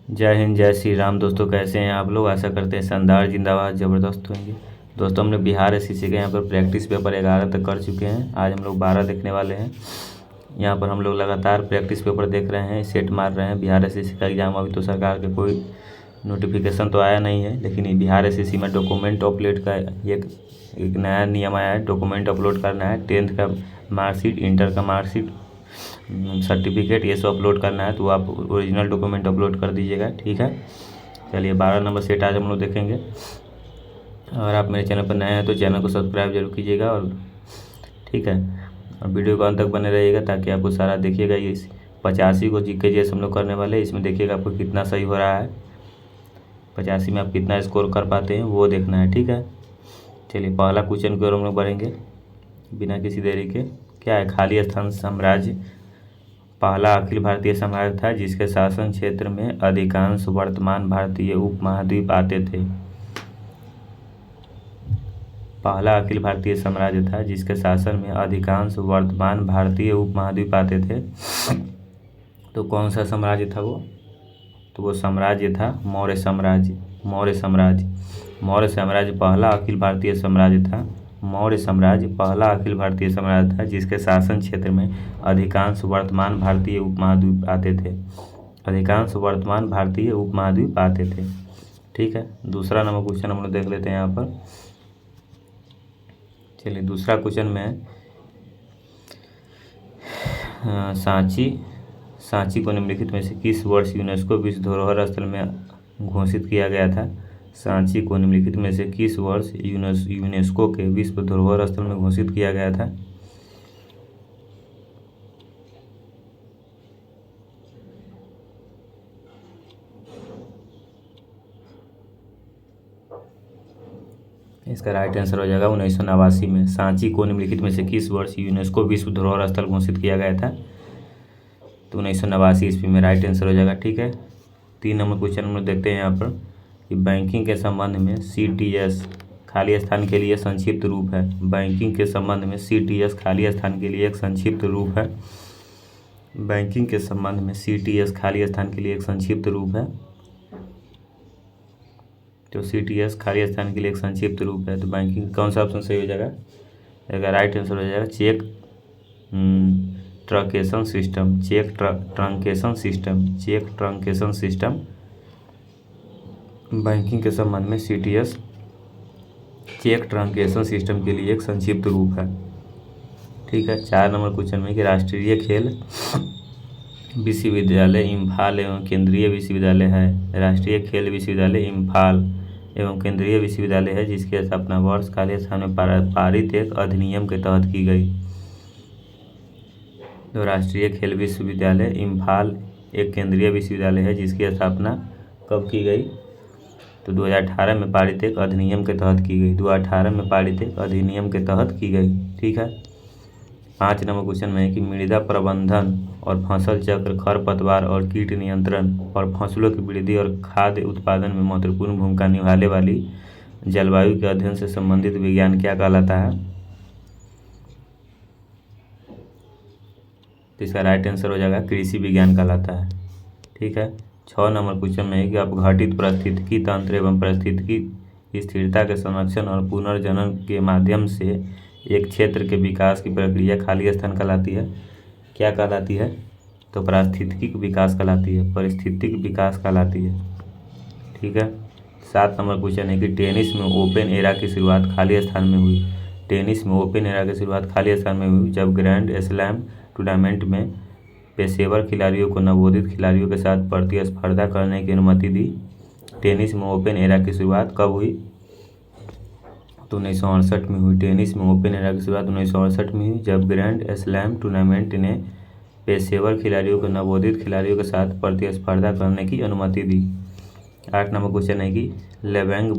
जय हिंद जय श्री राम। दोस्तों कैसे हैं आप लोग। आशा करते हैं शानदार जिंदाबाद ज़बरदस्त होंगे। दोस्तों हमने बिहार एसएससी के यहाँ पर प्रैक्टिस पेपर 11 तक कर चुके हैं। आज हम लोग 12 देखने वाले हैं। यहाँ पर हम लोग लगातार प्रैक्टिस पेपर देख रहे हैं, सेट मार रहे हैं। बिहार एसएससी का एग्ज़ाम अभी तो सरकार के कोई नोटिफिकेशन तो आया नहीं है, लेकिन बिहार एसएससी में डॉक्यूमेंट अपलोड का एक नया नियम आया है। डॉक्यूमेंट अपलोड करना है, 10th का मार्कशीट, इंटर का मार्कशीट, सर्टिफिकेट, ये सब अपलोड करना है। तो आप ओरिजिनल डॉक्यूमेंट अपलोड कर दीजिएगा, ठीक है। चलिए 12 नंबर सेट आज हम लोग देखेंगे। अगर आप मेरे चैनल पर नए हैं तो चैनल को सब्सक्राइब जरूर कीजिएगा, और ठीक है, और वीडियो को अंत तक बने रहिएगा ताकि आपको सारा देखिएगा। ये 85 को जीके जैसे हम लोग करने वाले हैं। इसमें देखिएगा आपको कितना सही हो रहा है, 85 में आप कितना स्कोर कर पाते हैं वो देखना है, ठीक है। चलिए पहला क्वेश्चन की ओर हम लोग बढ़ेंगे बिना किसी देरी के। क्या है? खाली स्थान साम्राज्य पहला अखिल भारतीय साम्राज्य था जिसके शासन क्षेत्र में अधिकांश वर्तमान भारतीय उपमहाद्वीप आते थे। पहला अखिल भारतीय साम्राज्य था जिसके शासन में अधिकांश वर्तमान भारतीय उपमहाद्वीप आते थे। तो कौन सा साम्राज्य था वो? तो वो साम्राज्य था मौर्य साम्राज्य। मौर्य साम्राज्य मौर्य साम्राज्य पहला अखिल भारतीय साम्राज्य था। मौर्य साम्राज्य पहला अखिल भारतीय साम्राज्य था जिसके शासन क्षेत्र में अधिकांश वर्तमान भारतीय उपमहाद्वीप आते थे। अधिकांश वर्तमान भारतीय उपमहाद्वीप आते थे, ठीक है। दूसरा नंबर क्वेश्चन हम लोग देख लेते हैं यहाँ पर। चलिए दूसरा क्वेश्चन में सांची को निम्नलिखित में से किस वर्ष यूनेस्को विश्व धरोहर स्थल में घोषित किया गया था? सांची को निम्नलिखित में से किस वर्ष यूनेस्को के विश्व धरोहर स्थल में घोषित किया गया था? इसका राइट आंसर हो जाएगा 1989 में। सांची को निम्नलिखित में से किस वर्ष यूनेस्को विश्व धरोहर स्थल घोषित किया गया था? तो 1989 ईस्वी में राइट आंसर हो जाएगा, ठीक है। 3 नंबर क्वेश्चन हम लोग देखते हैं यहाँ पर कि बैंकिंग के संबंध में CTS खाली स्थान के लिए संक्षिप्त रूप है। बैंकिंग के संबंध में CTS खाली स्थान के लिए एक संक्षिप्त रूप है। बैंकिंग के संबंध में CTS खाली स्थान के लिए एक संक्षिप्त रूप है। तो CTS खाली स्थान के लिए एक संक्षिप्त रूप है। तो बैंकिंग कौन सा ऑप्शन सही हो जाएगा? अगर राइट आंसर हो जाएगा cheque truncation system. Cheque truncation system. Cheque truncation system banking के संबंध में CTS चेक ट्रंकेशन सिस्टम के लिए एक संक्षिप्त रूप है, ठीक है। 4 नंबर क्वेश्चन में कि राष्ट्रीय खेल विश्वविद्यालय इम्फाल एवं केंद्रीय विश्वविद्यालय है। राष्ट्रीय खेल विश्वविद्यालय इम्फाल एवं केंद्रीय विश्वविद्यालय है जिसकी स्थापना वर्ष खाली स्थान में पारित एक अधिनियम के तहत की गई। तो राष्ट्रीय खेल विश्वविद्यालय इम्फाल एक केंद्रीय विश्वविद्यालय है जिसकी स्थापना कब की गई? तो 2018 में पारित एक अधिनियम के तहत की गई। 2018 में पारित एक अधिनियम के तहत की गई, ठीक है। 5 नंबर क्वेश्चन में है कि मृदा प्रबंधन और फसल चक्र, खरपतवार और कीट नियंत्रण और फसलों की वृद्धि और खाद्य उत्पादन में महत्वपूर्ण भूमिका निभाने वाली जलवायु के अध्ययन से संबंधित विज्ञान क्या कहलाता है? तो इसका राइट आंसर हो जाएगा कृषि विज्ञान कहलाता है, ठीक है। 6 नंबर क्वेश्चन में है कि आप घटित पारिस्थितिकी तंत्र एवं पारिस्थितिकी स्थिरता के संरक्षण और पुनर्जनन के माध्यम से एक क्षेत्र के विकास की प्रक्रिया खाली स्थान कहलाती है। क्या कहलाती है? तो पारिस्थितिक विकास कहलाती है, पारिस्थितिक विकास कहलाती है, ठीक है। 7 नंबर क्वेश्चन है कि टेनिस में ओपन एरा की शुरुआत खाली स्थान में हुई। टेनिस में ओपन एरा की शुरुआत खाली स्थान में हुई जब ग्रैंड स्लैम टूर्नामेंट में पेशेवर खिलाड़ियों को नवोदित खिलाड़ियों के साथ प्रतिस्पर्धा करने की अनुमति दी। टेनिस में ओपन एरा की शुरुआत कब हुई? तो 1968 में हुई। टेनिस में ओपन एरा की शुरुआत 1968 में हुई जब ग्रैंड स्लैम टूर्नामेंट ने पेशेवर खिलाड़ियों को नवोदित खिलाड़ियों के साथ प्रतिस्पर्धा करने की अनुमति दी। 8 नंबर क्वेश्चन है कि लेबेंग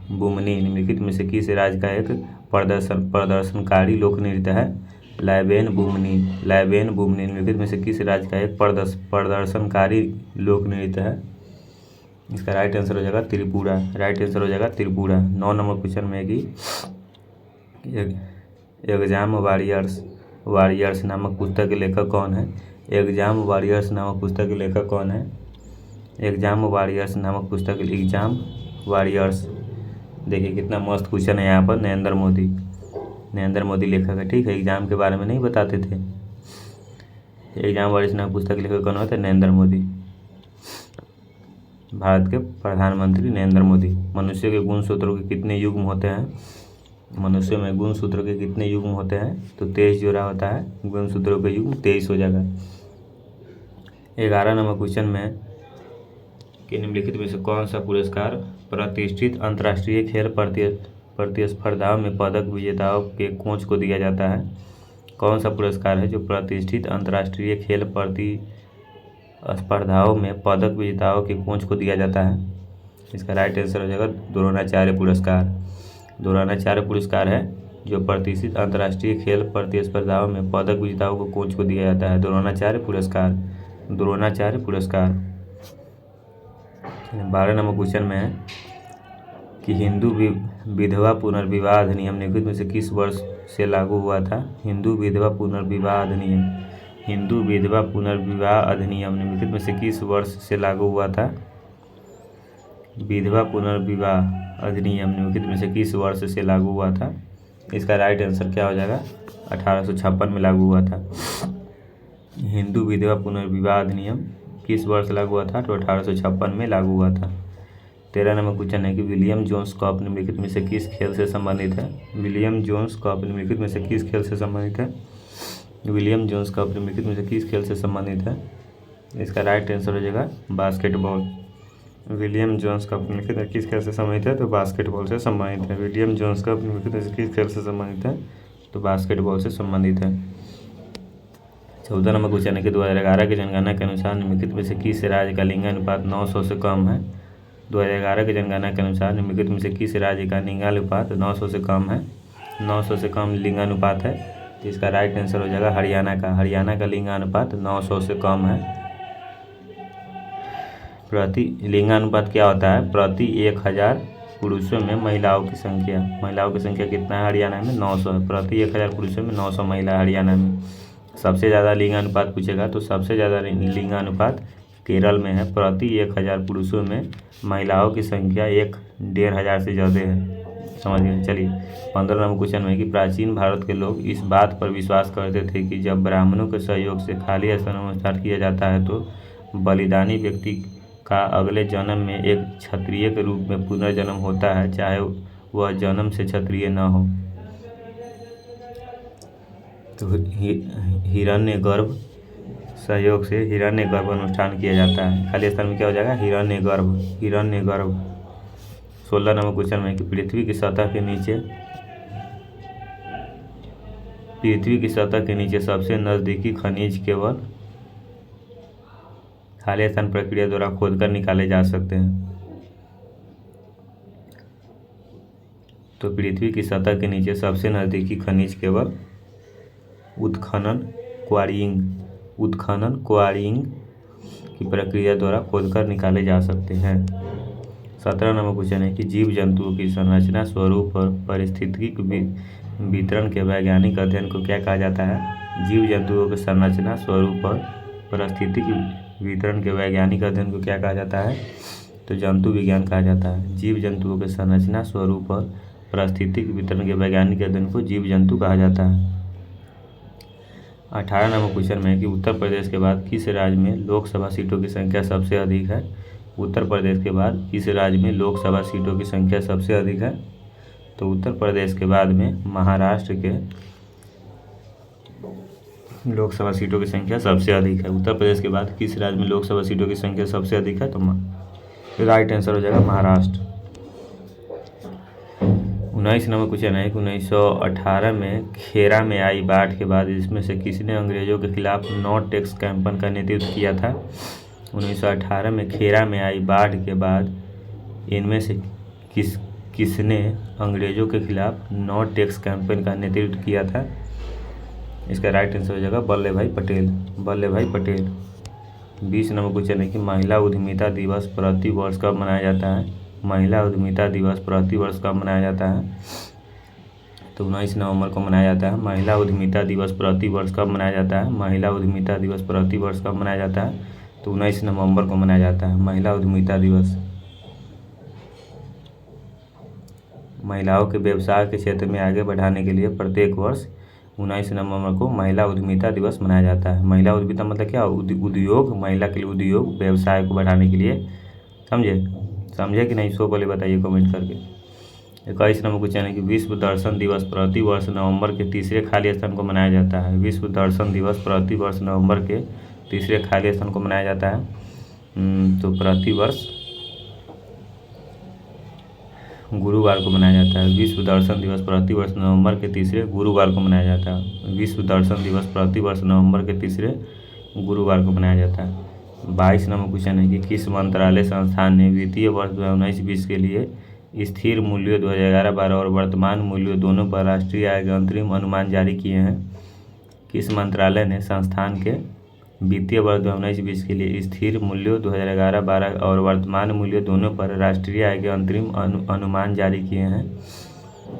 बुमनी निम्नलिखित में से किस राज्य का एक प्रदर्शनकारी लोक नृत्य है? लाइबेन बुमनी निम्नलिखित में से किस राज्य का एक प्रदर्शनकारी लोक नृत्य है? इसका राइट आंसर हो जाएगा त्रिपुरा। राइट आंसर हो जाएगा त्रिपुरा। 9 नंबर क्वेश्चन में है कि एग्जाम वॉरियर्स नामक पुस्तक के लेखक कौन है? एग्जाम वॉरियर्स नामक पुस्तक के लेखक कौन है? एग्जाम वॉरियर्स नामक पुस्तक, एग्जाम वॉरियर्स। देखिए कितना मस्त क्वेश्चन है यहाँ पर। नरेंद्र मोदी लेखक है, ठीक है। एग्जाम के बारे में नहीं बताते थे। एग्जाम वॉरियर्स नामक पुस्तक लेखक कौन होते हैं? नरेंद्र मोदी, भारत के प्रधानमंत्री नरेंद्र मोदी। मनुष्य के गुणसूत्रों के कितने युग्म होते हैं? मनुष्य में गुणसूत्रों के कितने युग्म होते हैं? तो 23 जोड़ा होता है गुणसूत्रों का युग्म, 23 हो जाएगा। 11 नंबर क्वेश्चन में कि निम्नलिखित में से कौन सा पुरस्कार प्रतिष्ठित अंतर्राष्ट्रीय खेल प्रतिस्पर्धाओं में पदक विजेताओं के कोच को दिया जाता है? कौन सा पुरस्कार है जो प्रतिष्ठित अंतर्राष्ट्रीय खेल प्रतिस्पर्धाओं में पदक विजेताओं के कोच को दिया जाता है? इसका राइट आंसर हो जाएगा द्रोणाचार्य पुरस्कार। द्रोणाचार्य पुरस्कार है जो प्रतिष्ठित अंतर्राष्ट्रीय खेल प्रतिस्पर्धाओं में पदक विजेताओं को कोच को दिया जाता है। द्रोणाचार्य पुरस्कार, द्रोणाचार्य पुरस्कार। 12 नंबर क्वेश्चन में है कि हिंदू विधवा पुनर्विवाह अधिनियम निम्नलिखित में से किस वर्ष से लागू हुआ था? हिंदू विधवा पुनर्विवाह अधिनियम, हिंदू विधवा पुनर्विवाह अधिनियम निम्नलिखित में से किस वर्ष से लागू हुआ था? विधवा पुनर्विवाह अधिनियम निम्नलिखित में से किस वर्ष से लागू हुआ था? इसका राइट आंसर क्या हो जाएगा? 1856 में लागू हुआ था। हिंदू विधवा पुनर्विवाह अधिनियम किस वर्ष लागू हुआ था? तो 1856 में लागू हुआ था। 13 नंबर क्वेश्चन है कि विलियम जोन्स कप निम्नलिखित में से किस खेल से संबंधित है? विलियम जोन्स कप निम्नलिखित में से किस खेल से संबंधित है? विलियम जोन्स कप निम्नलिखित में से किस खेल से संबंधित है? इसका राइट आंसर हो जाएगा बास्केटबॉल। विलियम जोन्स कप निम्नलिखित में किस खेल से संबंधित है? तो बास्केटबॉल से संबंधित है। विलियम जोन्स कप निम्नलिखित में से किस खेल से संबंधित है? तो बास्केटबॉल से संबंधित है। 14 नंबर क्वेश्चन है कि 2011 की जनगणना के अनुसार निम्नलिखित में से किस राज्य का लिंगानुपात 900 से कम है? 2011 की जनगणना के अनुसार निम्नलिखित में से किस राज्य का लिंगानुपात 900 से कम है? 900 से कम लिंगानुपात है। तो इसका राइट आंसर हो जाएगा हरियाणा का। हरियाणा का लिंगानुपात 900 से कम है। लिंगानुपात क्या होता है? प्रति 1000 पुरुषों में महिलाओं की संख्या। महिलाओं की संख्या कितना है हरियाणा में? 900 है। प्रति 1000 पुरुषों में 900 महिला हरियाणा में। सबसे ज़्यादा लिंगानुपात पूछेगा तो सबसे ज़्यादा लिंगानुपात केरल में है। प्रति 1000 पुरुषों में महिलाओं की संख्या 1500 से ज़्यादा है। समझ गए? चलिए 15 नंबर क्वेश्चन में कि प्राचीन भारत के लोग इस बात पर विश्वास करते थे कि जब ब्राह्मणों के सहयोग से खाली स्थानों में स्टार्ट किया जाता है तो बलिदानी व्यक्ति का अगले जन्म में एक क्षत्रिय के रूप में पुनर्जन्म होता है, चाहे वह जन्म से क्षत्रिय न हो। तो हिरण्यगर्भ सहयोग से हिरण्यगर्भ अनुष्ठान किया जाता है। खाली स्थान में क्या हो जाएगा? हिरण्यगर्भ, हिरण्यगर्भ। 16 नंबर क्वेश्चन में कि पृथ्वी की सतह के नीचे सबसे नज़दीकी खनिज केवल खाली स्थान प्रक्रिया द्वारा खोदकर निकाले जा सकते हैं। तो पृथ्वी की सतह के नीचे सबसे नज़दीकी खनिज केवल उत्खनन क्वारीइंग की प्रक्रिया द्वारा खोदकर निकाले जा सकते हैं। 17 नंबर क्वेश्चन है कि जीव जंतुओं की संरचना, स्वरूप और पारिस्थितिक वितरण के वैज्ञानिक अध्ययन को क्या कहा जाता है? जीव जंतुओं की संरचना, स्वरूप और पारिस्थितिक वितरण के वैज्ञानिक अध्ययन को क्या कहा जाता है? तो जंतु विज्ञान कहा जाता है। जीव जंतुओं के संरचना, स्वरूप और पारिस्थितिक वितरण के वैज्ञानिक अध्ययन को जीव जंतु कहा जाता है। 18 नंबर क्वेश्चन में है कि उत्तर प्रदेश के बाद किस राज्य में लोकसभा सीटों की संख्या सबसे अधिक है? उत्तर प्रदेश के बाद किस राज्य में लोकसभा सीटों की संख्या सबसे अधिक है? तो उत्तर प्रदेश के बाद में महाराष्ट्र के लोकसभा सीटों की संख्या सबसे अधिक है। उत्तर प्रदेश के बाद किस राज्य में लोकसभा सीटों की संख्या सबसे अधिक है? तो राइट आंसर हो जाएगा महाराष्ट्र। 19 नंबर क्वेश्चन है कि 1918 में खेरा में आई बाढ़ के बाद इसमें से किसने अंग्रेजों के खिलाफ नो टैक्स कैंपेन का नेतृत्व किया था? 1918 में खेरा में आई बाढ़ के बाद इनमें से किसने अंग्रेजों के खिलाफ नो टैक्स कैंपेन का नेतृत्व किया था? इसका राइट आंसर हो जाएगा वल्लभ भाई पटेल, वल्लभ भाई पटेल। 20 नंबर क्वेश्चन है कि महिला उद्यमिता दिवस प्रति वर्ष कब मनाया जाता है? महिला उद्यमिता दिवस प्रति वर्ष कब मनाया जाता है? तो 19 नवंबर को मनाया जाता है। महिला उद्यमिता दिवस प्रति वर्ष कब मनाया जाता है? महिला उद्यमिता दिवस प्रति वर्ष कब मनाया जाता है? तो 19 नवंबर को मनाया जाता है। महिला उद्यमिता दिवस, महिलाओं के व्यवसाय के क्षेत्र में आगे बढ़ाने के लिए प्रत्येक वर्ष 19 नवंबर को महिला उद्यमिता दिवस मनाया जाता है। महिला उद्यमिता मतलब क्या, उद्योग, महिला के लिए उद्योग व्यवसाय को बढ़ाने के लिए। समझे कि नहीं, इसको पहले बताइए कमेंट करके। 21 नंबर क्वेश्चन है कि विश्व दर्शन दिवस प्रति वर्ष नवंबर के तीसरे खाली स्थान को मनाया जाता है। विश्व दर्शन दिवस प्रति वर्ष नवंबर के तीसरे खाली स्थान को मनाया जाता है। तो प्रति वर्ष गुरुवार को मनाया जाता है। विश्व दर्शन दिवस प्रति वर्ष नवंबर के तीसरे गुरुवार को मनाया जाता है। विश्व दर्शन दिवस प्रति वर्ष नवंबर के तीसरे गुरुवार को मनाया जाता है। 22 नंबर क्वेश्चन है कि किस मंत्रालय संस्थान ने वित्तीय वर्ष 2019-20 के लिए स्थिर मूल्यों 2011-12 और वर्तमान मूल्यों दोनों पर राष्ट्रीय आय के अंतरिम अनुमान जारी किए हैं। किस मंत्रालय ने संस्थान के वित्तीय वर्ष 2019-20 के लिए स्थिर मूल्यों 2011-12 और वर्तमान मूल्यों दोनों पर राष्ट्रीय आय के अंतरिम अनुमान जारी किए हैं?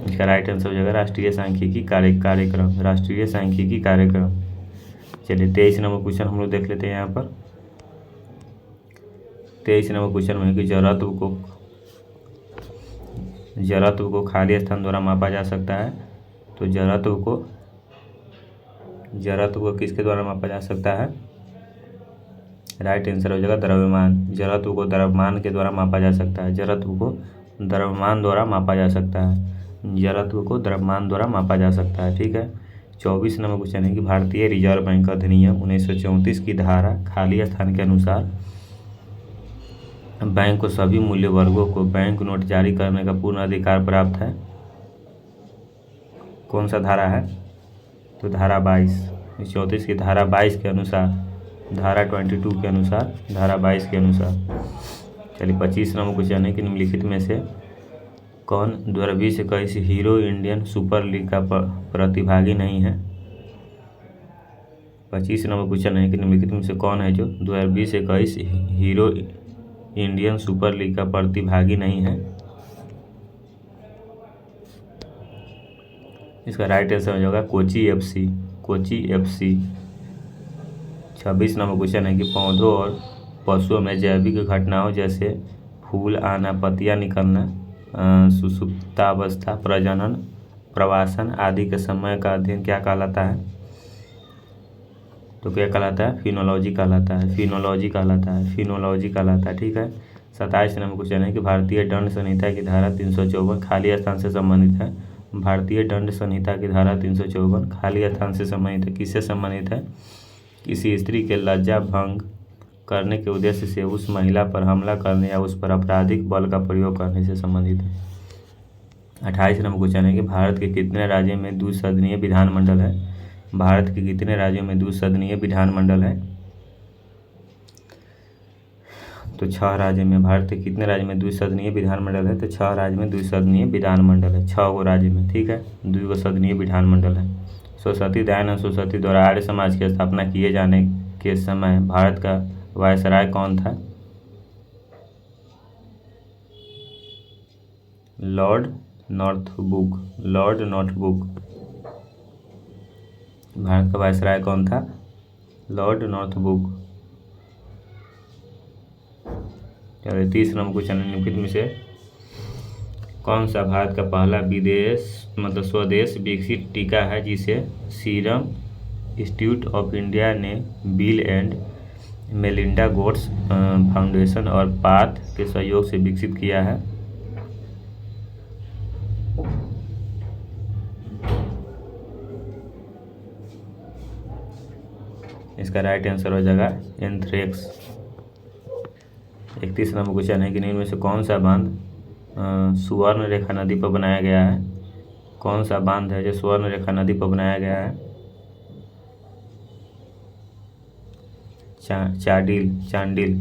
इसका राइट आंसर हो जाएगा राष्ट्रीय सांख्यिकी कार्यक्रम, राष्ट्रीय सांख्यिकी कार्यक्रम। चलिए 23 नंबर क्वेश्चन हम लोग देख लेते हैं। यहाँ पर 23 नंबर क्वेश्चन में कि जड़त्व को खाली स्थान द्वारा मापा जा सकता है। तो जड़त्व को किसके द्वारा मापा जा सकता है? राइट आंसर हो जाएगा द्रव्यमान। जड़त्व को द्रव्यमान के द्वारा मापा जा सकता है। जड़त्व को द्रव्यमान द्वारा मापा जा सकता है। जड़त्व को द्रव्यमान द्वारा मापा जा सकता है। ठीक है। 24 नंबर क्वेश्चन है कि भारतीय रिजर्व बैंक अधिनियम 1934 की धारा खाली स्थान के अनुसार बैंक को सभी मूल्य वर्गों को बैंक नोट जारी करने का पूर्ण अधिकार प्राप्त है। कौन सा धारा है? तो धारा 22, 34 की धारा 22 के अनुसार, धारा 22 के अनुसार, धारा 22 के अनुसार। चलिए 25 नंबर क्वेश्चन है कि निम्नलिखित में से कौन 2020-21 हीरो इंडियन सुपर लीग का प्रतिभागी नहीं है? 25 नंबर क्वेश्चन है कि निम्नलिखित में से कौन है जो 2020-21 हीरो इंडियन सुपर लीग का प्रतिभागी नहीं है? इसका राइट आंसर हो जाएगा Kochi FC, Kochi FC. 26 number question है कि पौधों और पशुओं में जैविक घटनाओं जैसे फूल आना, पत्तियां निकलना, सुसुप्तावस्था, प्रजनन, प्रवासन आदि के समय का अध्ययन क्या कहलाता है? तो क्या कहलाता है? फिनोलॉजी कहलाता है, फिनोलॉजी कहलाता है, फिनोलॉजी कहलाता है। ठीक है। 27 नंबर क्वेश्चन है कि भारतीय दंड संहिता की धारा 354 खाली स्थान से संबंधित है। भारतीय दंड संहिता की धारा 354 खाली स्थान से संबंधित है। किससे संबंधित है? किसी स्त्री के लज्जा भंग करने के उद्देश्य से उस महिला पर हमला करने या उस पर आपराधिक बल का प्रयोग करने से संबंधित है। 28 नंबर क्वेश्चन है कि भारत के कितने राज्यों में द्विसदनीय विधानमंडल है? भारत के कितने राज्यों में द्विसदनीय विधानमंडल है? तो 6 राज्यों में। भारत के कितने राज्य में द्विसदनीय विधानमंडल है? तो 6 राज्य में द्विसदनीय विधानमंडल है। 6 राज्य में। ठीक है, द्विसदनीय विधानमंडल है। सरस्वती दयानंद सरस्वती द्वारा आर्य समाज की स्थापना किए जाने के समय भारत का वायसराय कौन था? Lord Northbrook, Lord Northbrook. Bharat का वायसराय कौन था? Lord Northbrook. 30 नंबर क्वेश्चन निम्नलिखित में से कौन सा भारत का पहला स्वदेश विकसित टीका है जिसे सीरम इंस्टीट्यूट ऑफ इंडिया ने bill and Melinda Gates foundation और पाथ के सहयोग से विकसित किया है? इसका राइट आंसर हो जाएगा एंथ्रेक्स। 31 नंबर क्वेश्चन है कि निम्न में से कौन सा बांध सुवर्ण रेखा नदी पर बनाया गया है? कौन सा बांध है जो सुवर्ण रेखा नदी पर बनाया गया है? चांडिल।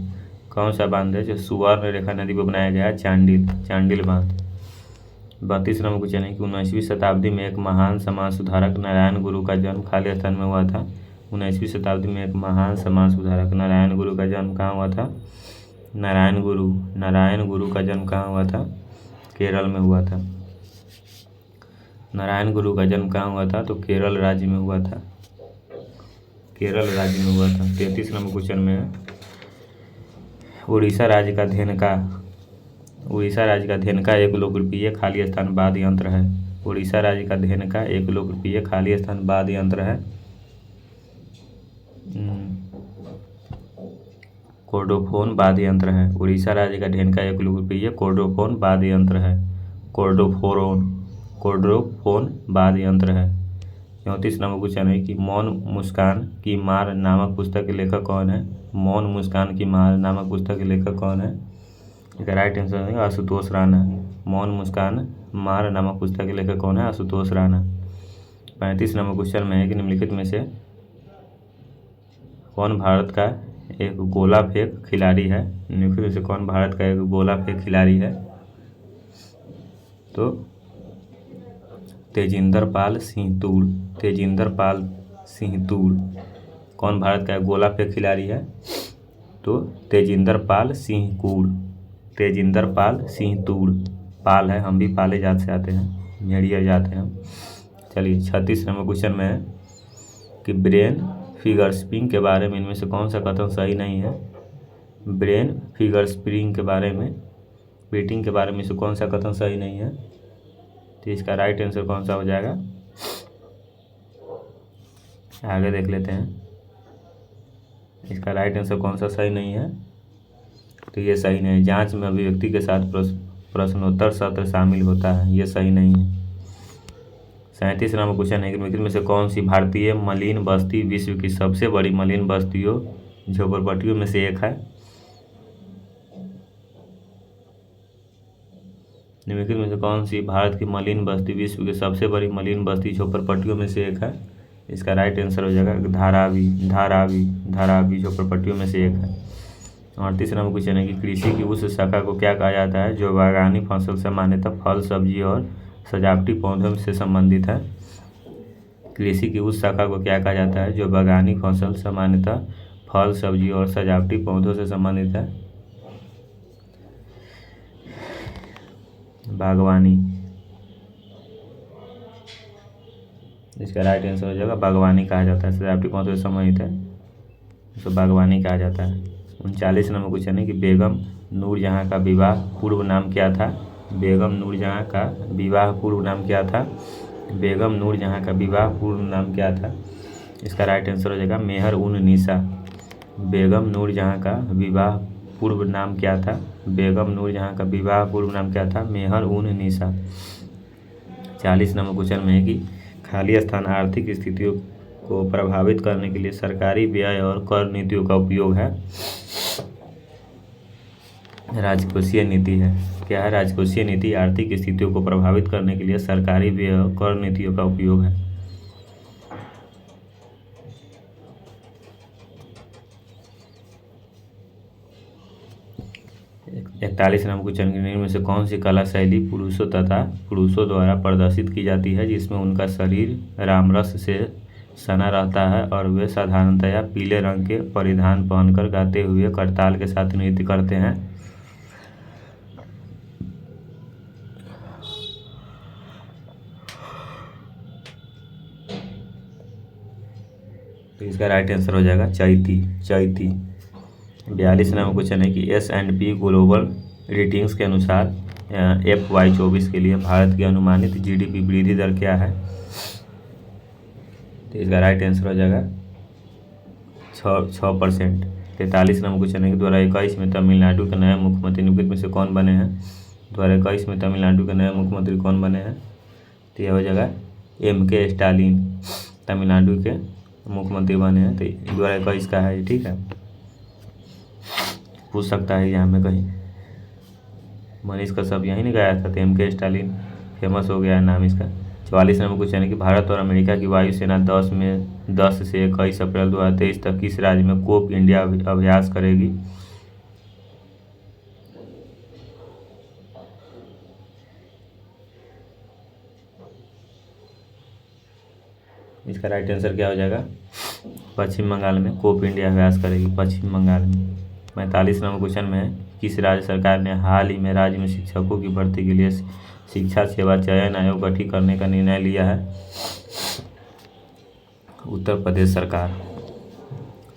कौन सा बांध है जो सुवर्ण रेखा नदी पर बनाया गया है? चांडिल बांध। 32 नंबर क्वेश्चन है कि 19वीं शताब्दी में एक महान समाज सुधारक नारायण गुरु का जन्म खाली स्थान में हुआ था। 19वीं शताब्दी में एक महान समाज सुधारक नारायण गुरु का जन्म कहाँ हुआ था? नारायण गुरु का जन्म कहाँ हुआ था? केरल में हुआ था। नारायण गुरु का जन्म कहाँ हुआ था? तो केरल राज्य में हुआ था, केरल राज्य में हुआ था। 33 नंबर क्वेश्चन में उड़ीसा राज्य का धेनुका एक लोकप्रिय खाली स्थान वाद्य यंत्र है। उड़ीसा राज्य का धेनुका एक लोकप्रिय खाली स्थान वाद्य यंत्र है। कोर्डोफोन वाद्य यंत्र है। उड़ीसा राज्य का धेनुका एक लोकप्रिय कोर्डोफोन वाद्य यंत्र है। कोर्डोफोन वाद्य यंत्र है। 34 नंबर क्वेश्चन है कि मौन मुस्कान की मार नामक पुस्तक के लेखक कौन है। मौन मुस्कान की मार नामक पुस्तक के लेखक कौन है। इसका राइट आंसर है आशुतोष राणा। मौन मुस्कान मार नामक पुस्तक के लेखक कौन है, आशुतोष राणा। 35 नंबर क्वेश्चन में है कि निम्नलिखित में से कौन भारत का एक गोला फेंक खिलाड़ी है। निम्नलिखित में से कौन भारत का एक गोला फेंक खिलाड़ी है। तो तेजिंदर पाल सिंह तूड़ कौन भारत का एक गोला फेंक खिलाड़ी है। तो तेजिंदर पाल सिंह तूड़। पाल है, हम भी पाले जात से आते हैं, भेड़िया जाते हैं हम। चलिए 36 नंबर क्वेश्चन में है कि ब्रेन फिगरस्प्रिंग के बारे में इनमें से कौन सा कथन सही नहीं है। ब्रेन फिगरस्प्रिंग के बारे में, बीटिंग के बारे में से कौन सा कथन सही नहीं है। तो इसका राइट आंसर कौन सा हो जाएगा, आगे देख लेते हैं। इसका राइट आंसर कौन सा सही नहीं है, तो ये सही नहीं है। जांच में अभिव्यक्ति के साथ प्रश्नोत्तर सत्र शामिल होता है, ये सही नहीं है। 37 नंबर क्वेश्चन है कि निम्नलिखित में से कौन सी भारतीय मलिन बस्ती विश्व की सबसे बड़ी मलिन बस्तियों झोपड़पट्टियों में से एक है। निम्नलिखित में से कौन सी भारत की मलिन बस्ती विश्व की सबसे बड़ी मलिन बस्ती झोपड़पट्टियों में से एक है। इसका राइट आंसर हो जाएगा धारावी झोपड़पट्टियों में से एक है। और 38 नंबर क्वेश्चन है कि कृषि की उस शाखा को क्या कहा जाता है जो बागवानी फसल सामान्यतः फल सब्जी और सजावटी पौधों से संबंधित है। कृषि की उस शाखा को क्या कहा जाता है जो बागवानी फसल सामान्यतः फल सब्जी और सजावटी पौधों से संबंधित है। बागवानी, इसका राइट आंसर हो जाएगा बागवानी कहा जाता है। सजावटी पौधों से संबंधित है तो बागवानी कहा जाता है। 39 नंबर क्वेश्चन है कि बेगम नूरजहां का विवाह पूर्व नाम क्या था। बेगम नूरजहां का विवाह पूर्व नाम क्या था। बेगम नूरजहां का विवाह पूर्व नाम क्या था। इसका राइट आंसर हो जाएगा मेहर उन निसा। बेगम नूरजहां का विवाह पूर्व नाम क्या था। बेगम नूरजहां का विवाह पूर्व नाम क्या था, मेहर उन निसा। 40 नंबर क्वेश्चन में है कि खाली स्थान आर्थिक स्थितियों को प्रभावित करने के लिए सरकारी व्यय और कर नीतियों का उपयोग है। राजकोषीय नीति है। क्या है, राजकोषीय नीति आर्थिक स्थितियों को प्रभावित करने के लिए सरकारी व्यय और कर नीतियों का उपयोग है। 41 नंबर क्वेश्चन में से कौन सी कला शैली पुरुषों द्वारा प्रदर्शित की जाती है जिसमें उनका शरीर रामरस से सना रहता है और वे साधारणतया पीले रंग के परिधान पहनकर गाते हुए करताल के साथ नृत्य करते हैं। तो इसका राइट आंसर हो जाएगा चैती। 42 नंबर क्वेश्चन है कि S&P ग्लोबल रेटिंग्स के अनुसार FY24 के लिए भारत की अनुमानित GDP वृद्धि दर क्या है। तो इसका राइट आंसर हो जाएगा 6%। 43 नंबर क्वेश्चन है कि 2021 में तमिलनाडु के नए मुख्यमंत्री निम्नलिखित में से कौन बने हैं। 2021 में तमिलनाडु के नए मुख्यमंत्री कौन बने हैं, तो यह हो जाएगा MK स्टालिन तमिलनाडु के मुख्यमंत्री बने हैं। तो 2021 का है, ठीक है, पूछ सकता है यहाँ में कहीं। मनीष कश्यप यहीं नहीं गाया था तो MK स्टालिन फेमस हो गया है नाम इसका। 44 नंबर क्वेश्चन है कि भारत और अमेरिका की वायुसेना 10 से 21 अप्रैल 2023 तक किस राज्य में कोप इंडिया अभ्यास करेगी। इसका राइट आंसर क्या हो जाएगा, पश्चिम बंगाल में कोप इंडिया अभ्यास करेगी, पश्चिम बंगाल में। 45 नंबर क्वेश्चन में है किस राज्य सरकार ने हाल ही में राज्य में शिक्षकों की भर्ती के लिए शिक्षा सेवा चयन आयोग गठित करने का निर्णय लिया है। उत्तर प्रदेश सरकार।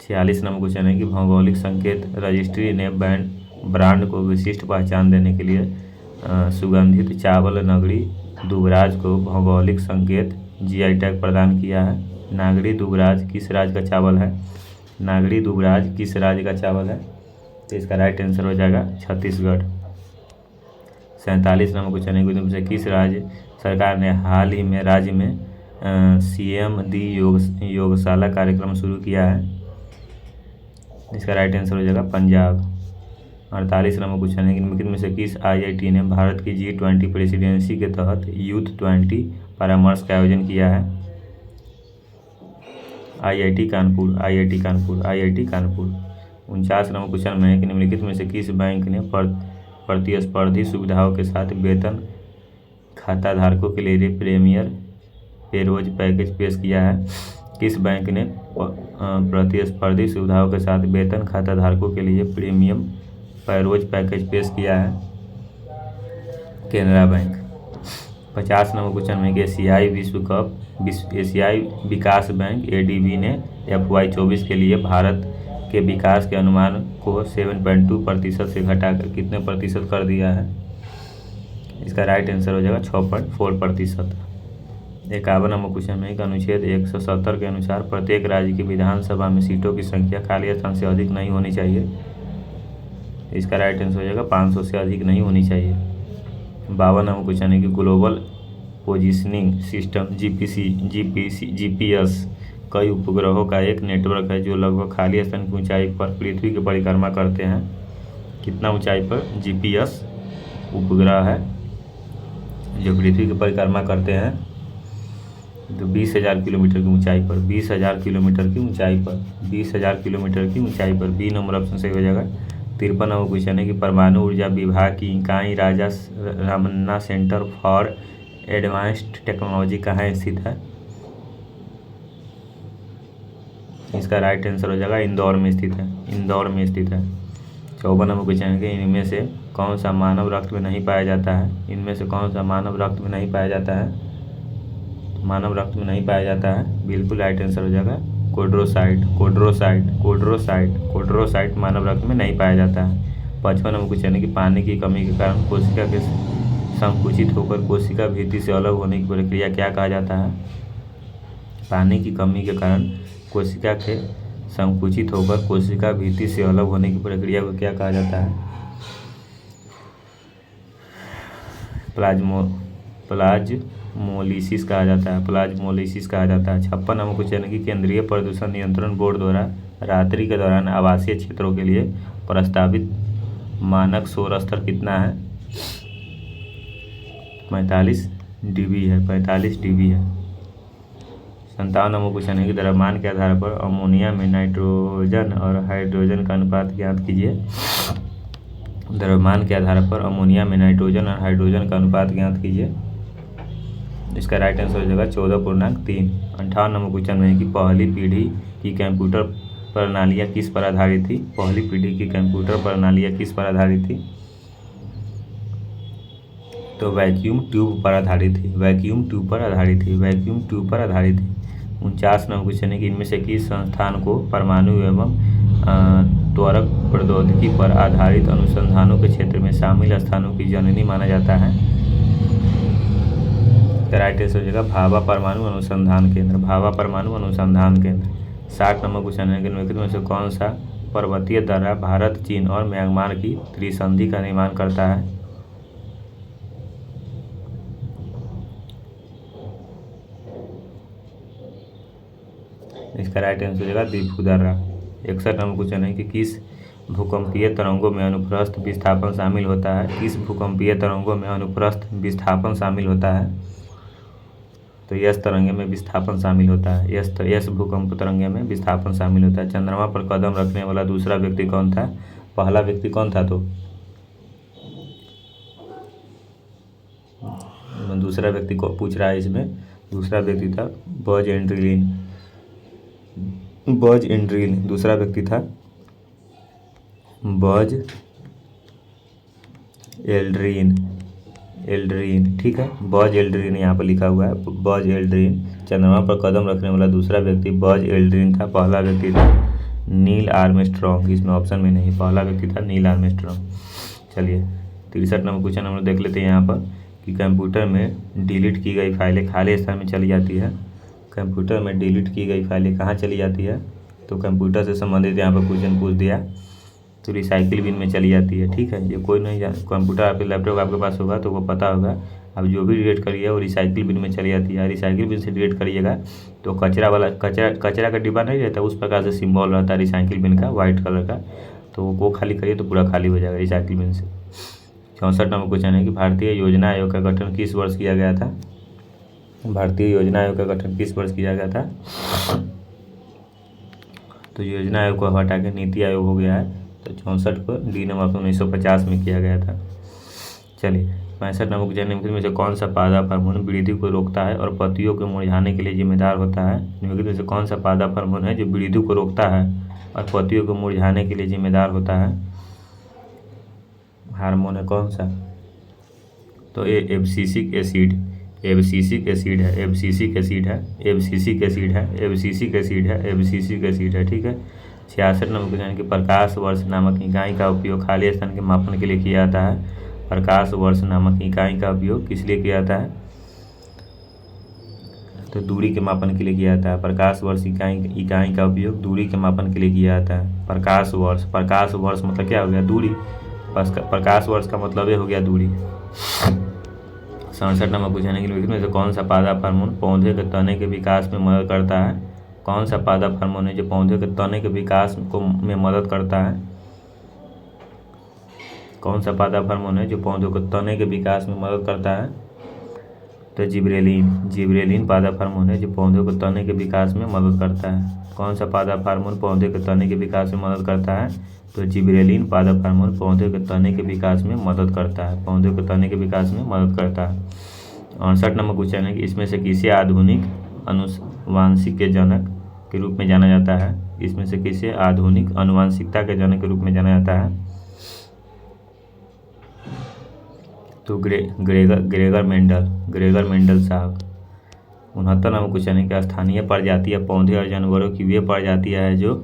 46 नंबर क्वेश्चन है कि भौगोलिक संकेत रजिस्ट्री ने बैंड ब्रांड को विशिष्ट पहचान देने के लिए सुगंधित चावल नगरी दुबराज को भौगोलिक संकेत जीआई टैग प्रदान किया है। नागरी दुबराज किस राज्य का चावल है? नागरी दुबराज किस राज्य का चावल है? तो इसका राइट आंसर हो जाएगा छत्तीसगढ़। 47 नंबर क्वेश्चन है कि किस राज्य सरकार ने हाल ही में राज्य में सीएम दी योगशाला कार्यक्रम शुरू किया है? इसका राइट आंसर हो जाएगा पंजाब। 48 नंबर क्वेश्चन है कि निम्नलिखित में से किस आईआईटी ने भारत की G20 प्रेसिडेंसी के तहत यूथ 20 परामर्श का आयोजन किया है? IIT Kanpur, IIT Kanpur, IIT Kanpur. 49 number question में है कि निम्नलिखित में से किस बैंक ने प्रतिस्पर्धी सुविधाओं के साथ वेतन खाताधारकों के लिए प्रीमियर पेरोज पैकेज पेश किया है? किस बैंक ने प्रतिस्पर्धी सुविधाओं के साथ वेतन खाताधारकों के लिए प्रीमियम पैरोज पैकेज पेश किया है? केनरा बैंक। 50 नंबर क्वेश्चन में एशियाई विश्व कप एशियाई विकास बैंक ADB ने FY 24 के लिए भारत के विकास के अनुमान को 7.2% से घटाकर कितने प्रतिशत कर दिया है? इसका राइट आंसर हो जाएगा 6.4%। 51 नंबर क्वेश्चन में अनुच्छेद 170 के अनुसार प्रत्येक राज्य की विधानसभा में सीटों की संख्या खाली स्थान से अधिक नहीं होनी चाहिए। इसका राइट आंसर हो जाएगा 500 से अधिक नहीं होनी चाहिए। 52 नंबर क्वेश्चन है कि ग्लोबल पोजिशनिंग सिस्टम GPS कई उपग्रहों का एक नेटवर्क है जो लगभग खाली स्थान की ऊंचाई पर पृथ्वी की परिक्रमा करते हैं। कितना ऊंचाई पर GPS उपग्रह है जो पृथ्वी की परिक्रमा करते हैं? तो 20,000 किलोमीटर की ऊंचाई पर, 20,000 किलोमीटर की ऊंचाई पर, 20,000 किलोमीटर की ऊंचाई पर। बी नंबर ऑप्शन सही हो जाएगा। 53 नंबर क्वेश्चन है कि परमाणु ऊर्जा विभाग की इकाई Raja Ramanna centre for advanced technology कहाँ स्थित है? इसका राइट आंसर हो जाएगा इंदौर में स्थित है, इंदौर में स्थित है। 54 नंबर क्वेश्चन है कि इनमें से कौन सा मानव रक्त में नहीं पाया जाता है? इनमें से कौन सा मानव रक्त में नहीं पाया जाता है? मानव रक्त में नहीं पाया जाता है, बिल्कुल राइट आंसर हो जाएगा कोड्रोसाइट, कोड्रोसाइट, कोड्रोसाइट, कोड्रोसाइट मानव रक्त में नहीं पाया जाता है। 55 नंबर क्वेश्चन है कि पानी की कमी के कारण कोशिका के संकुचित होकर कोशिका भित्ति से अलग होने की प्रक्रिया क्या कहा जाता है? पानी की कमी के कारण कोशिका के संकुचित होकर कोशिका भित्ति से अलग होने की प्रक्रिया को क्या कहा जाता है? प्लाज्मोलिसिस कहा जाता है, प्लाज्मोलिसिस कहा जाता है। 56 नंबर क्वेश्चन है कि केंद्रीय प्रदूषण नियंत्रण बोर्ड द्वारा रात्रि के दौरान आवासीय क्षेत्रों के लिए प्रस्तावित मानक शोर स्तर कितना है? 45 dB है, 45 dB है। 57 नंबर क्वेश्चन है कि द्रव्यमान के आधार पर अमोनिया में नाइट्रोजन और हाइड्रोजन का अनुपात ज्ञात कीजिए। द्रव्यमान के आधार पर अमोनिया में नाइट्रोजन और हाइड्रोजन का अनुपात ज्ञात कीजिए। इसका राइट आंसर हो जाएगा 14.3। 58 नंबर क्वेश्चन में है कि पहली पीढ़ी की कंप्यूटर प्रणालियाँ किस पर आधारित थी? पहली पीढ़ी की कंप्यूटर प्रणालियाँ किस पर आधारित थी? तो वैक्यूम ट्यूब पर आधारित थी, वैक्यूम ट्यूब पर आधारित थी, वैक्यूम ट्यूब पर आधारित थी। 49 नंबर क्वेश्चन है कि इनमें से किस संस्थान को परमाणु एवं त्वरक प्रौद्योगिकी पर आधारित अनुसंधानों के क्षेत्र में शामिल स्थानों की जननी माना जाता है? राइट आंसर हो जाएगा भाभा परमाणु अनुसंधान केंद्र, भाभा परमाणु अनुसंधान केंद्र। 60 नंबर क्वेश्चन है कि निम्नलिखित में से कौन सा पर्वतीय दर्रा भारत, चीन और म्यांमार की त्रिसंधि का निर्माण करता है? इसका राइट आंसर हो जाएगा दीफू दर्रा। 61 नंबर क्वेश्चन है कि किस भूकंपीय तरंगों में अनुप्रस्थ विस्थापन शामिल होता है? किस भूकंपीय तरंगों में अनुप्रस्थ विस्थापन शामिल होता है? तो यस तरंगे में विस्थापन शामिल होता है, यस भूकंप तरंगे में विस्थापन शामिल होता है। चंद्रमा पर कदम रखने वाला दूसरा व्यक्ति कौन था? पहला व्यक्ति कौन था? तो दूसरा व्यक्ति को पूछ रहा है इसमें, दूसरा व्यक्ति था बज एल्ड्रिन, बज एल्ड्रिन दूसरा व्यक्ति था बज एल्ड्रिन, एल्ड्रिन, ठीक है, बज एल्ड्रिन यहाँ पर लिखा हुआ है, बज एल्ड्रिन। चंद्रमा पर कदम रखने वाला दूसरा व्यक्ति बज एल्ड्रिन था, पहला व्यक्ति था नील आर्मस्ट्रॉन्ग, इसमें ऑप्शन में नहीं, पहला व्यक्ति था नील आर्मस्ट्रॉन्ग। चलिए 63 नंबर क्वेश्चन हम लोग देख लेते हैं यहाँ पर कि कंप्यूटर में डिलीट की गई फाइलें खाली स्थान में चली जाती है। कंप्यूटर में डिलीट की गई फाइलें कहाँ चली जाती है? तो कंप्यूटर से संबंधित यहाँ पर क्वेश्चन पूछ दिया तो रिसाइकिल बिन में चली जाती है। ठीक है, ये कोई नहीं कंप्यूटर आपके लैपटॉप आपके पास होगा तो वो पता होगा, अब जो भी डिलीट करिए वो रिसाइकिल बिन में चली जाती है। रिसाइकिल बिन से डिलीट करिएगा तो कचरा वाला कचरा का डिब्बा नहीं रहता, उस प्रकार से सिंबल रहता है रिसाइकिल बिन का, वाइट कलर का, तो वो खाली करिए तो पूरा खाली हो जाएगा रिसाइकिल बिन से। 64 नंबर क्वेश्चन है कि भारतीय योजना आयोग का गठन किस वर्ष किया गया था? भारतीय योजना आयोग का गठन किस वर्ष किया गया था? तो योजना आयोग को हटा के नीति आयोग हो गया है, तो 64 को डी नंबर 1950 में किया गया था। चलिए 65 नंबर क्वेश्चन निम्नलिखित में से कौन सा पादप हार्मोन वृद्धि को रोकता है और पत्तियों के मुरझाने के लिए जिम्मेदार होता है? निम्नलिखित में से कौन सा पादप हार्मोन है जो वृद्धि को रोकता है और पत्तियों को मुरझाने के लिए जिम्मेदार होता है? हार्मोन है कौन सा? तो ये एब्सिसिक एसिड है, एब्सिसिक एसिड है, एब्सिसिक एसिड है। ठीक है। 66 नंबर क्वेश्चन कि प्रकाश वर्ष नामक इकाई का उपयोग खाली स्थान के मापन के लिए किया जाता है। प्रकाश वर्ष नामक इकाई का उपयोग किस लिए किया जाता है? तो दूरी के मापन के लिए किया जाता है। प्रकाश वर्ष इकाई का उपयोग दूरी के मापन के लिए किया जाता है। प्रकाश वर्ष मतलब क्या हो गया? दूरी। प्रकाश वर्ष का मतलब ये हो गया दूरी। 67 नंबर क्वेश्चन है कि निम्नलिखित में से कौन सा पादप हार्मोन पौधे के तने के विकास में मदद करता है? कौन सा पादप हार्मोन है जो पौधे के तने के विकास में मदद करता है? कौन सा पादप हार्मोन है जो पौधों के तने के विकास में मदद करता है? तो जिब्रेलिन पादप हार्मोन है जो पौधों के तने के विकास में मदद करता है। कौन सा पादप हार्मोन पौधे के तने के विकास में मदद करता है? तो जिब्रेलिन पादप हार्मोन पौधे के तने के विकास में मदद करता है, पौधे के तने के विकास में मदद करता है। 68 नंबर क्वेश्चन है कि इसमें से किसे आधुनिक आनुवांशिक के जनक के रूप में जाना जाता है? इसमें से किसे आधुनिक आनुवांशिकता के जनक के रूप में जाना जाता है? तो ग्रेगर मेंडल साहब। 69 नंबर क्वेश्चन है कि स्थानीय प्रजातियां पौधे और जानवरों की वे प्रजातियां है जो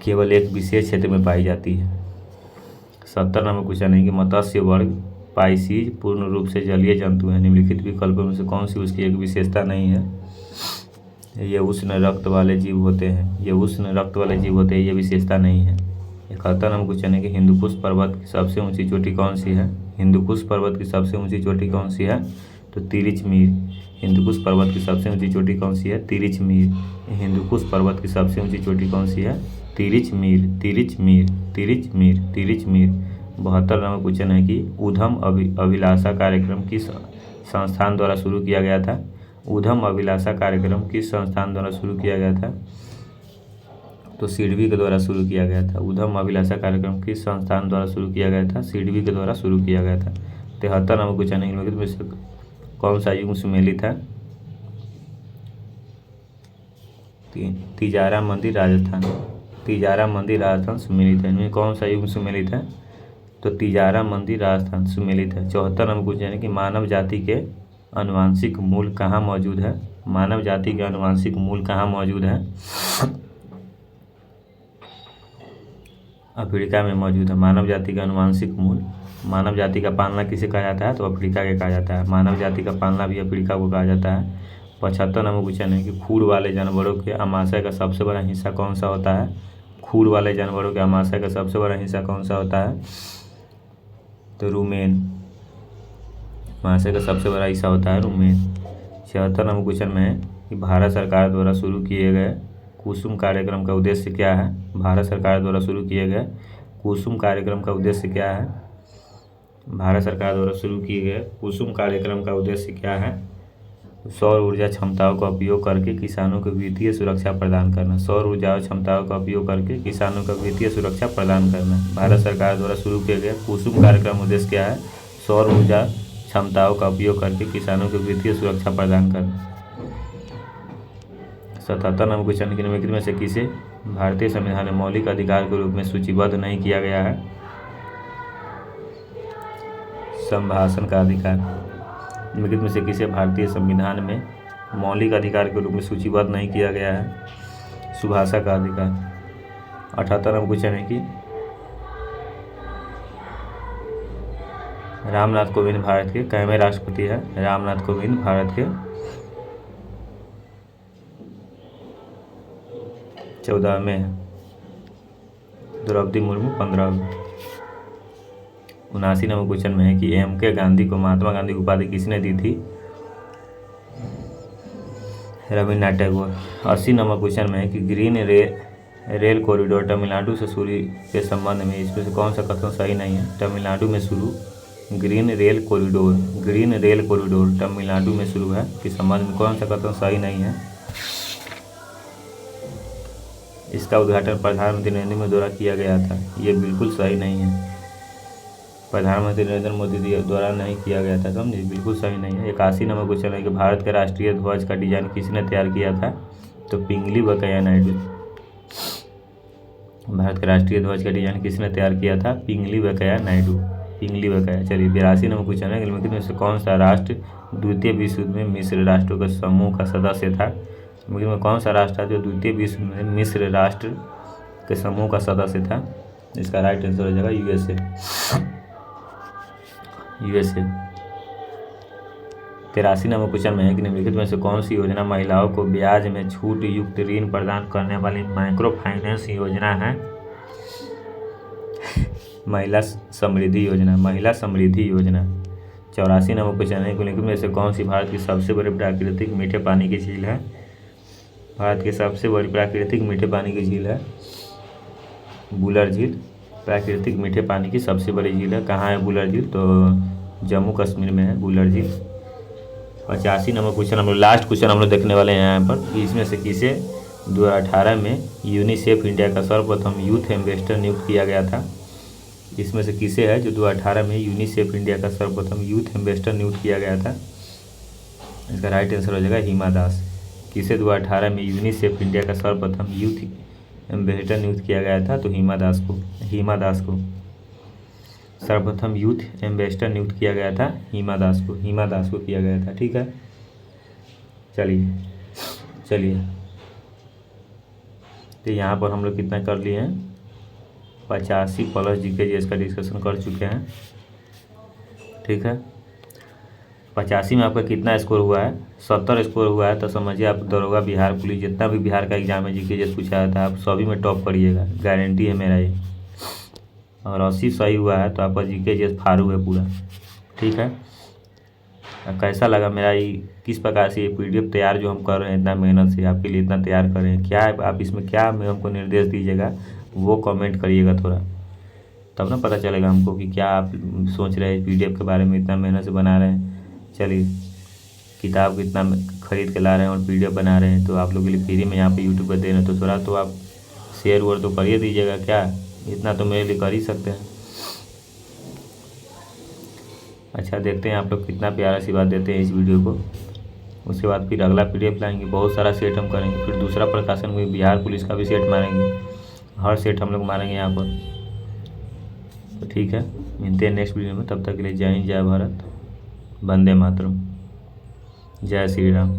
केवल एक विशेष क्षेत्र में पाई जाती है। 70 नंबर क्वेश्चन है कि मत्स्य वर्ग पाइसीज पूर्ण रूप से जलीय जंतु है। निम्नलिखित विकल्पों में से कौन सी उसकी एक विशेषता नहीं है? ये उष्ण रक्त वाले जीव होते हैं, ये विशेषता नहीं है। 71 नंबर क्वेश्चन है कि हिंदुकुश पर्वत की सबसे ऊंची चोटी कौन सी है? हिंदुकुश पर्वत की सबसे ऊंची चोटी कौन सी है? तो तिरिचमीर। हिंदुकुश पर्वत की सबसे ऊंची चोटी कौन सी है? तिरिचमीर। हिंदुकुश पर्वत की सबसे ऊंची चोटी कौन सी है? तिरिचमीर। 72 नंबर क्वेश्चन है कि उधम अभिलाषा कार्यक्रम किस संस्थान द्वारा शुरू किया गया था? उधम अभिलाषा कार्यक्रम किस संस्थान द्वारा शुरू किया गया था? तो सिडबी के द्वारा शुरू किया गया था। उधम अभिलाषा कार्यक्रम किस संस्थान द्वारा शुरू किया गया था? सिडबी के द्वारा शुरू किया गया था। 73 नंबर क्वेश्चन है निम्नलिखित में से कौन सा युग सुमेलित है? तिजारा मंदिर राजस्थान सुमेलित है। इनमें कौन सा युग सुमेलित है? तो तिजारा मंदिर राजस्थान सुमेलित है। 74 नंबर क्वेश्चन है कि मानव जाति के आनुवांशिक मूल कहाँ मौजूद है? मानव जाति के आनुवांशिक मूल कहाँ मौजूद है? अफ्रीका में मौजूद है। मानव जाति का आनुवांशिक मूल, मानव जाति का पालना किसे कहा जाता है? तो अफ्रीका के कहा जाता है। मानव जाति का पालना भी अफ्रीका को कहा जाता है। 75 नंबर क्वेश्चन है कि खूर वाले जानवरों के आमाशय का सबसे बड़ा हिस्सा कौन सा होता है? खूर वाले जानवरों के आमाशय का सबसे बड़ा हिस्सा कौन सा होता है? तो रूमेन। आमाशय का सबसे बड़ा हिस्सा होता है रूमेन। 76 नंबर क्वेश्चन में है कि भारत सरकार द्वारा शुरू किए गए कुसुम कार्यक्रम का उद्देश्य क्या है? भारत सरकार द्वारा शुरू किए गए कुसुम कार्यक्रम का उद्देश्य क्या है? भारत सरकार द्वारा शुरू किए गए कुसुम कार्यक्रम का उद्देश्य क्या है? सौर ऊर्जा क्षमताओं का उपयोग करके किसानों को वित्तीय सुरक्षा प्रदान करना। सौर ऊर्जा क्षमताओं का उपयोग करके किसानों को वित्तीय सुरक्षा प्रदान करना। भारत सरकार द्वारा शुरू किए गए कुसुम कार्यक्रम उद्देश्य क्या है? सौर ऊर्जा क्षमताओं का उपयोग करके किसानों को वित्तीय सुरक्षा प्रदान करना। 77 नंबर क्वेश्चन के निम्नलिखित में से किसे भारतीय संविधान में मौलिक अधिकार के रूप में सूचीबद्ध नहीं किया गया है? संभाषण का अधिकार। निम्नलिखित में से किसे भारतीय संविधान में मौलिक अधिकार के रूप में सूचीबद्ध नहीं किया गया है? सुभाषा का अधिकार। 78 नंबर क्वेश्चन है कि रामनाथ कोविंद भारत के कैवें राष्ट्रपति है? रामनाथ कोविंद भारत के 14वें हैं। द्रौपदी मुर्मू 15वें। 79 नंबर क्वेश्चन में है कि M.K. गांधी को महात्मा गांधी की उपाधि किसने दी थी? रविन्द्रनाथ टैगोर। 80 नंबर क्वेश्चन में है कि ग्रीन रेल कॉरिडोर तमिलनाडु से शुरू के संबंध में इसमें से कौन सा कथन सही नहीं है? तमिलनाडु में शुरू ग्रीन रेल कॉरिडोर तमिलनाडु में शुरू है कि संबंध में कौन सा कथन सही नहीं है? इसका उद्घाटन प्रधानमंत्री नरेंद्र मोदी द्वारा किया गया था। ये बिल्कुल सही नहीं है। प्रधानमंत्री नरेंद्र मोदी द्वारा नहीं किया गया था, समझे, बिल्कुल सही नहीं है। 81 नंबर क्वेश्चन है कि भारत के राष्ट्रीय ध्वज का डिजाइन किसने तैयार किया था? तो पिंगली वेंकैया नायडू। भारत के राष्ट्रीय ध्वज का डिजाइन किसने तैयार किया था? पिंगली वेंकैया नायडू। पिंगली वेंकैया। चलिए 82 नंबर क्वेश्चन है निम्नलिखित में से कौन सा राष्ट्र द्वितीय विश्व युद्ध में मिस्र राष्ट्रों के समूह का सदस्य था? निम्नलिखित में कौन सा राष्ट्र था जो द्वितीय विश्व युद्ध में मिस्र राष्ट्र के समूह का सदस्य था? इसका राइट आंसर हो जाएगा USA। 83 नंबर क्वेश्चन में है कि निम्नलिखित में से कौन सी योजना महिलाओं को ब्याज में छूट युक्त ऋण प्रदान करने वाली माइक्रो फाइनेंस योजना है? महिला समृद्धि योजना। 84 नंबर क्वेश्चन है कि निम्नलिखित में से कौन सी भारत की सबसे बड़ी प्राकृतिक मीठे पानी की झील है? भारत की सबसे बड़ी प्राकृतिक मीठे पानी की झील है बुलर झील। प्राकृतिक मीठे पानी की सबसे बड़ी झील है। कहाँ है बुलर झील? तो जम्मू कश्मीर में है बुलर झील। 85 नंबर क्वेश्चन हम लोग लास्ट क्वेश्चन हम लोग देखने वाले हैं यहाँ पर कि इसमें से किसे 2018 में यूनिसेफ इंडिया का सर्वप्रथम यूथ एम्बेसडर नियुक्त किया गया था? इसमें से किसे है जो 2018 में यूनिसेफ इंडिया का सर्वप्रथम यूथ एम्बेसडर नियुक्त किया गया था? इसका राइट आंसर हो जाएगा हिमा दास। किसे 2018 में यूनिसेफ इंडिया का सर्वप्रथम यूथ एम्बेसडर नियुक्त किया गया था? तो हिमा दास को सर्वप्रथम यूथ एम्बेसडर नियुक्त किया गया था। हिमा दास को किया गया था। ठीक है, चलिए तो यहाँ पर हम लोग कितना कर लिए हैं? 85 प्लस जीके जीएस का डिस्कशन कर चुके हैं। ठीक है, 85 में आपका कितना स्कोर हुआ है? 70 स्कोर हुआ है। तो समझिए आप दरोगा, बिहार पुलिस, जितना भी बिहार का एग्जाम में जीके जीएस पूछा जाता है आप सभी में टॉप करिएगा, गारंटी है मेरा ये। और 80 सही हुआ है तो आपका जीके जीएस फाड़ू है पूरा। ठीक है, कैसा लगा मेरा ये, किस प्रकार से ये PDF तैयार जो हम कर रहे हैं इतना मेहनत से आपके लिए इतना तैयार कर रहे हैं, क्या आप इसमें क्या हमको निर्देश दीजिएगा वो कमेंट करिएगा थोड़ा, तब ना पता चलेगा हमको कि क्या आप सोच रहे हैं PDF के बारे में, इतना मेहनत से बना रहे हैं। चलिए, किताब कितना खरीद के ला रहे हैं और PDF बना रहे हैं तो आप लोग के लिए फ्री में यहाँ पे YouTube पर दे रहे हैं, तो थोड़ा तो आप शेयर वोर तो करिए दीजिएगा, क्या इतना तो मेरे लिए कर ही सकते हैं। अच्छा, देखते हैं आप लोग कितना प्यारा सी बात देते हैं इस वीडियो को। उसके बाद फिर अगला PDF लाएंगे, बहुत सारा सेट हम करेंगे, फिर दूसरा प्रकाशन में बिहार पुलिस का भी सेट मारेंगे, हर सेट हम लोग मारेंगे यहाँ पर। तो ठीक है, मिलते हैं नेक्स्ट वीडियो में, तब तक के लिए जय हिंद, जय भारत, वंदे मातरम, जय श्री राम।